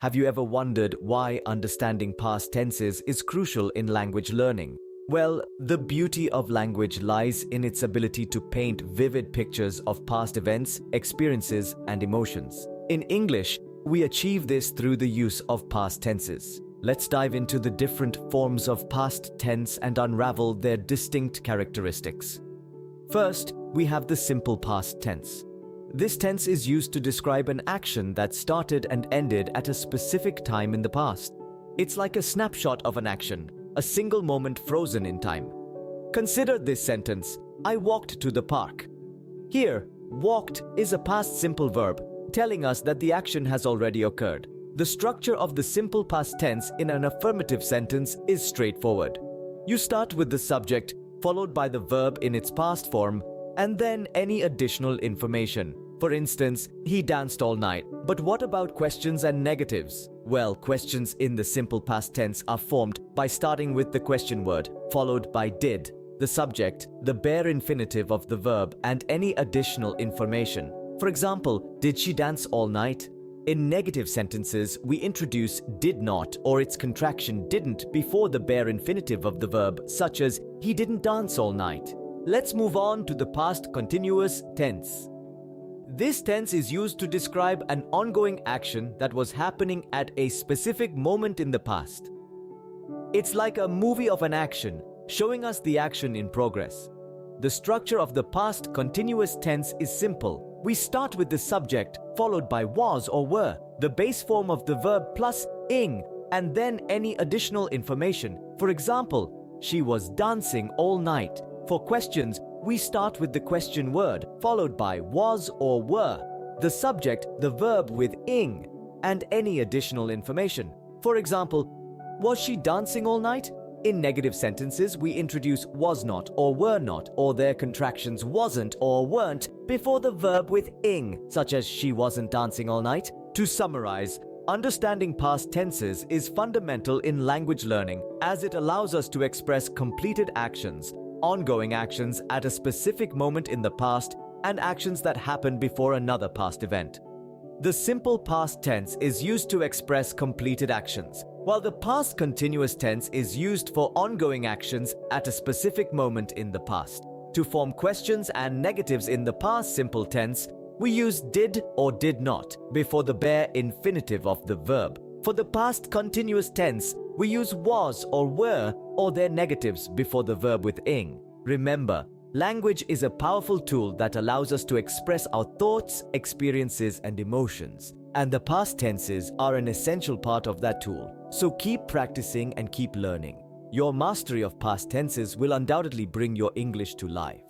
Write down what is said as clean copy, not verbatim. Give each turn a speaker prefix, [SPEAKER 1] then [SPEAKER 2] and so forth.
[SPEAKER 1] Have you ever wondered why understanding past tenses is crucial in language learning? Well, the beauty of language lies in its ability to paint vivid pictures of past events, experiences, and emotions. In English, we achieve this through the use of past tenses. Let's dive into the different forms of past tense and unravel their distinct characteristics. First, we have the simple past tense. This tense is used to describe an action that started and ended at a specific time in the past. It's like a snapshot of an action, a single moment frozen in time. Consider this sentence: I walked to the park. Here, walked is a past simple verb, telling us that the action has already occurred. The structure of the simple past tense in an affirmative sentence is straightforward. You start with the subject, followed by the verb in its past form, and then any additional information. For instance, he danced all night. But what about questions and negatives? Well, questions in the simple past tense are formed by starting with the question word, followed by did, the subject, the bare infinitive of the verb, and any additional information. For example, did she dance all night? In negative sentences, we introduce did not or its contraction didn't before the bare infinitive of the verb, such as he didn't dance all night. Let's move on to the past continuous tense. This tense is used to describe an ongoing action that was happening at a specific moment in the past. It's like a movie of an action, showing us the action in progress. The structure of the past continuous tense is simple. We start with the subject, followed by was or were, the base form of the verb plus ing, and then any additional information. For example, she was dancing all night. For questions, we start with the question word, followed by was or were, the subject, the verb with ing, and any additional information. For example, was she dancing all night? In negative sentences, we introduce was not or were not, or their contractions wasn't or weren't, before the verb with ing, such as she wasn't dancing all night. To summarize, understanding past tenses is fundamental in language learning as it allows us to express completed actions, ongoing actions at a specific moment in the past, and actions that happened before another past event. The simple past tense is used to express completed actions, while the past continuous tense is used for ongoing actions at a specific moment in the past. To form questions and negatives in the past simple tense, we use did or did not before the bare infinitive of the verb. For the past continuous tense, we use was or were or their negatives before the verb with ing. Remember, language is a powerful tool that allows us to express our thoughts, experiences, and emotions. And the past tenses are an essential part of that tool. So keep practicing and keep learning. Your mastery of past tenses will undoubtedly bring your English to life.